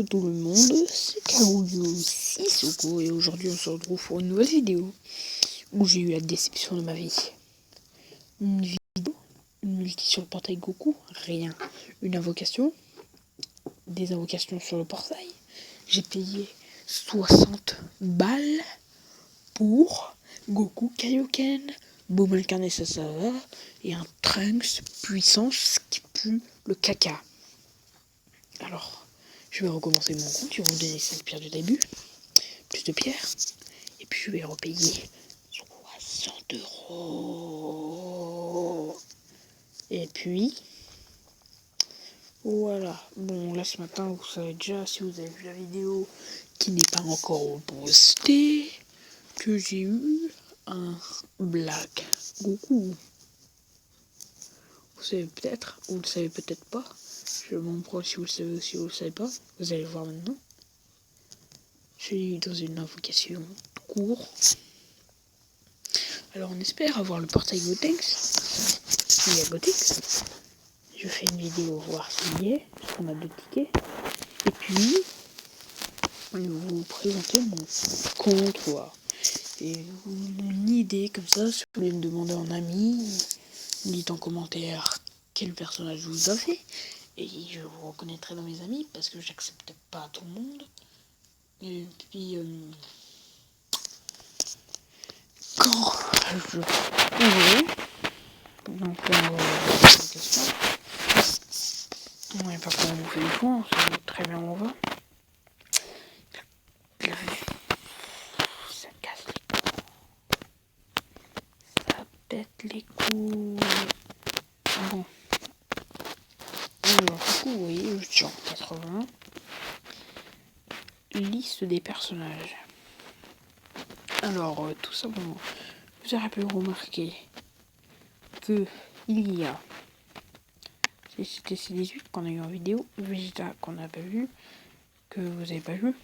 tout le monde, c'est Kaoyu Sissoko et aujourd'hui on se retrouve pour une nouvelle vidéo où j'ai eu la déception de ma vie. Une vidéo, une multi sur le portail Goku, rien. Une invocation, des invocations sur le portail. J'ai payé 60 balles pour Goku Kaioken, Boom incarné Sasava et un Trunks puissance qui pue le caca. Alors, je vais recommencer mon compte, je vais vous donner 5 pierres du début, plus de pierres, et puis je vais repayer 60 €. Et puis, voilà. Bon, là ce matin, vous savez déjà, si vous avez vu la vidéo qui n'est pas encore postée, que j'ai eu un Black Goku. Vous savez peut-être, ou vous le savez peut-être pas. Je vous montre si vous le savez ou si vous le savez pas. Vous allez voir maintenant. J'ai eu dans une invocation court. Alors on espère avoir le portail Gotenks. Il y a Gotenks. Je fais une vidéo voir s'il y est, parce qu'on a 2 tickets. Et puis, je vais vous présenter mon compte, quoi. Et mon idée, comme ça, si vous voulez me demander en ami, dites en commentaire quel personnage vous avez. Et je vous reconnaîtrai dans mes amis, parce que j'accepte pas tout le monde. Et puis, quand je pourrai, donc on va voir la question. On n'est pas comment on fait les points, on sait très bien où on va. Ça casse les couilles. Ça pète les couilles. Bon. Alors, du coup, vous voyez, je suis en 80. Liste des personnages. Alors, tout simplement, vous aurez pu remarquer que il y a c'était C18 qu'on a eu en vidéo, Vegeta qu'on n'a pas vu, que vous avez pas vu,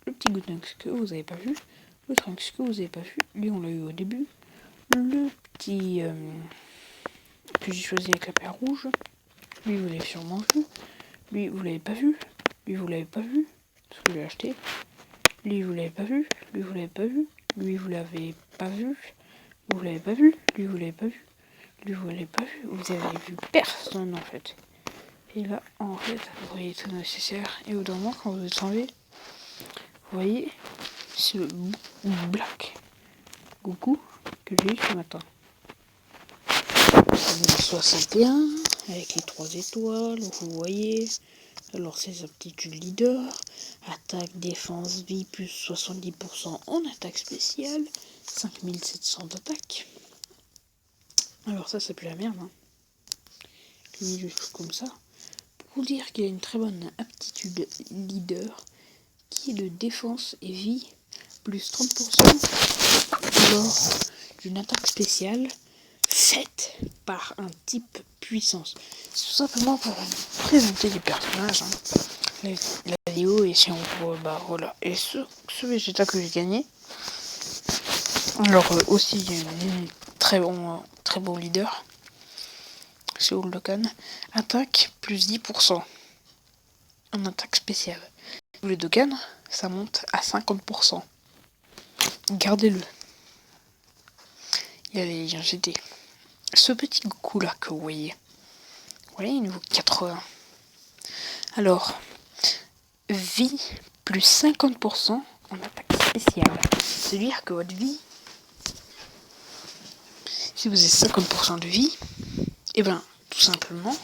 le petit Gotenks que vous avez pas vu, le Trunks que vous avez pas vu, lui on l'a eu au début, le petit que j'ai choisi avec la paire rouge, lui vous l'avez sûrement vu, lui vous l'avez pas vu, lui vous l'avez pas vu, parce que je l'ai acheté, lui vous l'avez pas vu, lui vous l'avez pas vu, lui vous l'avez pas vu, vous l'avez pas vu, lui vous l'avez pas vu, lui vous l'avez pas vu, vous avez vu personne en fait. Et là, en fait, vous voyez tout nécessaire. Et au bout d'un moment, quand vous êtes enlevé, vous voyez ce Black Goku que j'ai eu ce matin. 61 avec les 3 étoiles, vous voyez. Alors ses aptitudes leader, attaque, défense, vie plus 70% en attaque spéciale, 5700 d'attaque. Alors ça c'est plus la merde, hein. J'ai mis des choses comme ça. Pour dire qu'il a une très bonne aptitude leader, qui est de défense et vie, plus 30% lors d'une attaque spéciale faite par un type puissance. C'est tout simplement pour présenter les personnages, hein. La vidéo, et si on voit, bah voilà. Et ce Vegeta que j'ai gagné, alors aussi un très bon leader, c'est Dokkan, attaque plus 10% en attaque spéciale. Le Dokkan, ça monte à 50%. Gardez-le. Il y a les liens GT. Ce petit Goku là que vous voyez, niveau 80. Alors, vie plus 50% en attaque spéciale. C'est-à-dire que votre vie, si vous avez 50% de vie, et ben tout simplement,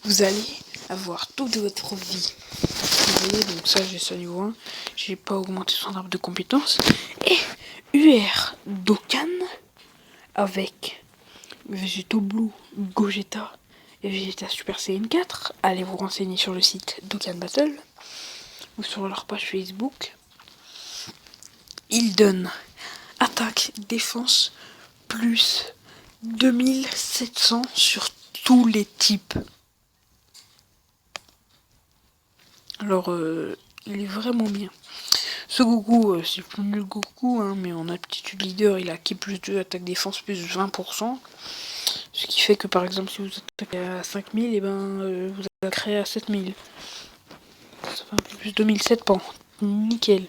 vous allez avoir toute votre vie. Vous voyez, donc ça j'ai ça niveau 1, j'ai pas augmenté son arbre de compétences. Et UR Dokkan avec Vegeto Blue, Gogeta et Vegeta Super Saiyan 4. Allez vous renseigner sur le site Dokkan Battle ou sur leur page Facebook. Ils donnent attaque, défense plus 2700 sur tous les types. Alors, il est vraiment bien. Ce Goku, c'est plus nul Goku, hein, mais en aptitude leader, il a qui plus 2, attaque défense plus 20%. Ce qui fait que par exemple, si vous attaquez à 5000, et ben vous attaquerez à 7000. Ça plus 2007, nickel.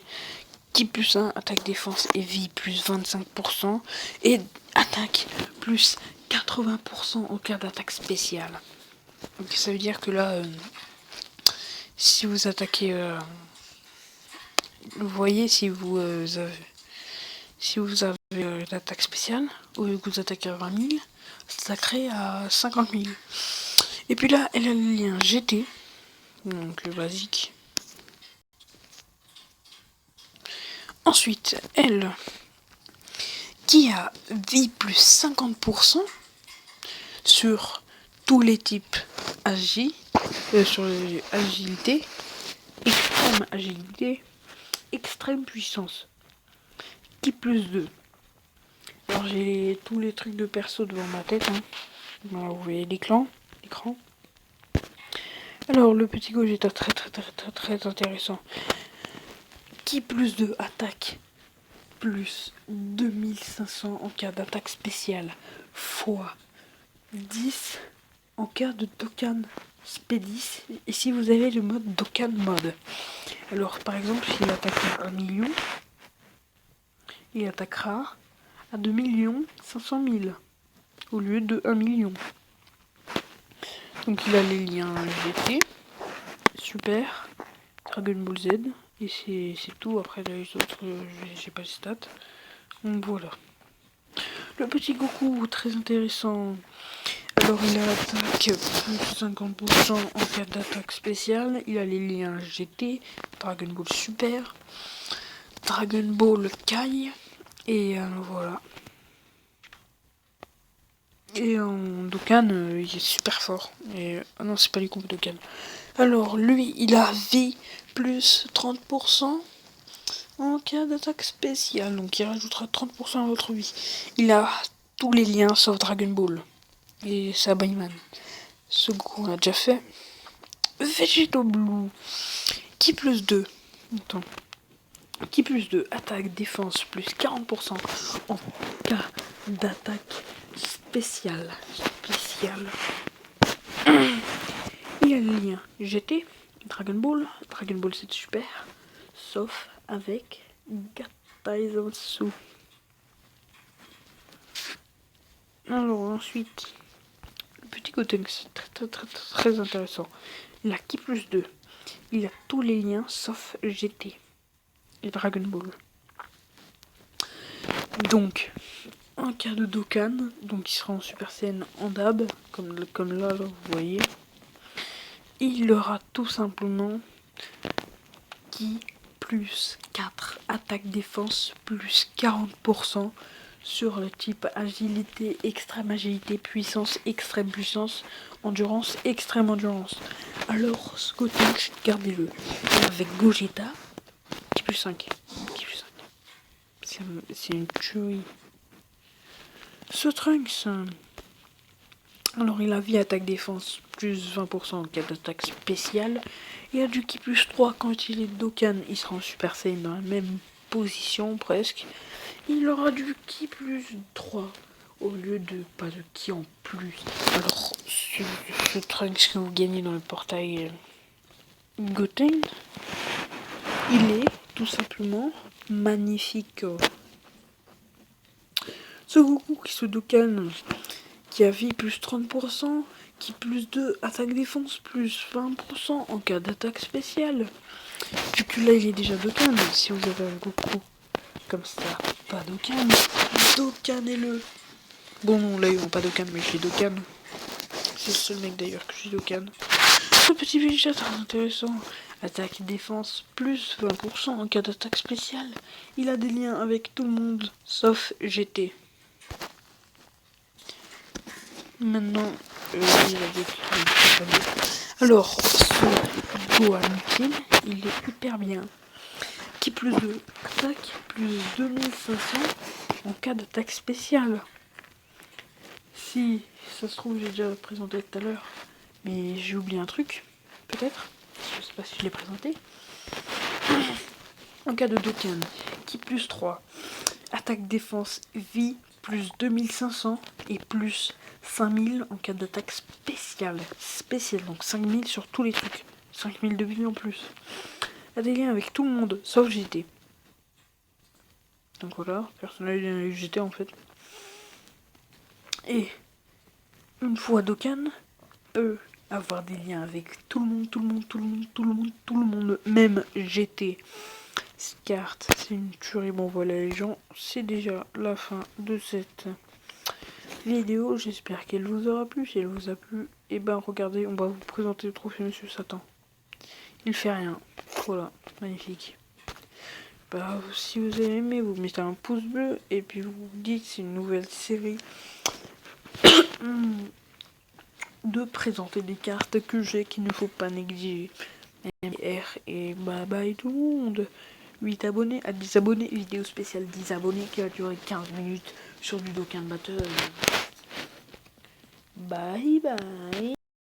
Ki plus 1, attaque défense et vie plus 25%. Et attaque plus 80% en cas d'attaque spéciale. Donc ça veut dire que là, si vous attaquez... vous voyez, si vous avez l'attaque spéciale, au lieu que vous attaquez à 20 000, ça crée à 50 000. Et puis là, elle a le lien GT, donc le basique. Ensuite, elle, qui a vie plus 50% sur tous les types sur les agilité, extrême agilité, extrême puissance. Ki plus 2. Alors j'ai tous les trucs de perso devant ma tête. Voilà, vous voyez l'écran. Alors le petit Gogeta très intéressant. Ki plus 2 attaque plus 2500 en cas d'attaque spéciale fois 10 en cas de Dokkan Spédis et si vous avez le mode Dokkan mode. Alors par exemple s'il attaque à 1 million, il attaquera à 2 500 000 au lieu de 1 million. Donc il a les liens GT, Super, Dragon Ball Z, et c'est tout. Après les autres, j'ai pas les stats. Donc voilà. Le petit Goku, très intéressant. Alors il a l'attaque plus 50% en cas d'attaque spéciale. Il a les liens GT, Dragon Ball Super, Dragon Ball Kai, et voilà. Et en Dokkan, il est super fort. Et ah non, c'est pas les combos Dokkan. Alors lui, il a vie plus 30% en cas d'attaque spéciale. Donc il rajoutera 30% à votre vie. Il a tous les liens sauf Dragon Ball. Et Sabayman. Ce qu'on a déjà fait. Vegito Blue. Ki plus 2. Attends. Ki plus 2. Attaque, défense, plus 40% en cas d'attaque spéciale. Il y a le lien GT, Dragon Ball c'est super. Sauf avec Gataizosu. Alors ensuite, le petit Goten, c'est très intéressant. Il a Ki plus 2. Il a tous les liens sauf GT et Dragon Ball. Donc, en cas de Dokkan, donc il sera en Super Saiyan en Dab, comme là, vous voyez. Il aura tout simplement Ki plus 4, attaque défense plus 40% sur le type agilité, extrême agilité, puissance, extrême puissance, endurance, extrême endurance. Alors, ce côté, gardez-le. Avec Gogeta, Ki plus 5. C'est une tuerie. Ce Trunks, alors il a vie attaque défense plus 20% en cas d'attaque spéciale. Il a du Ki plus 3 quand il est Dokkan, il sera en Super Saiyan dans la même position presque. Il aura du Ki plus 3 au lieu de pas de Ki en plus. Alors ce Trunks que vous gagnez dans le portail Goten, il est tout simplement magnifique. Ce Goku qui se Dokkan, qui a vie plus 30%, qui plus 2, attaque défense plus 20% en cas d'attaque spéciale. Vu que là il est déjà Dokkan, si vous avez un Goku comme ça, pas Dokkan, Dokkan-le. Bon non, là ils vont pas Dokkan, mais je suis Dokkan. C'est le seul mec d'ailleurs que je suis Dokkan. Ce petit Vegeta très intéressant. Attaque défense plus 20% en cas d'attaque spéciale. Il a des liens avec tout le monde, sauf GT. Maintenant, il a des alors, ce Gohan Ultime, il est hyper bien. Ki plus 2, attaque plus 2500 en cas d'attaque spéciale. Si ça se trouve, j'ai déjà présenté tout à l'heure, mais j'ai oublié un truc, peut-être. Je sais pas si je l'ai présenté. En cas de Dokkan, Ki plus 3, attaque défense vie plus 2500 et plus 5000 en cas d'attaque spéciale. Donc 5000 sur tous les trucs. 5000 de vie en plus. a des liens avec tout le monde, sauf JT. Donc voilà, personne n'a lien avec JT en fait. Et une fois Dokkan peut avoir des liens avec tout le monde, même GT. Carte, c'est une tuerie. Bon voilà les gens, c'est déjà la fin de cette vidéo. J'espère qu'elle vous aura plu. Si elle vous a plu, et ben regardez, on va vous présenter le trophée Monsieur Satan. Il fait rien. Voilà, magnifique. Bah, si vous avez aimé, vous mettez un pouce bleu et puis vous dites c'est une nouvelle série de présenter des cartes que j'ai qu'il ne faut pas négliger. MR et bye bye tout le monde. 8 abonnés à 10 abonnés, vidéo spéciale 10 abonnés qui va durer 15 minutes sur du Dokkan Battle. Bye bye.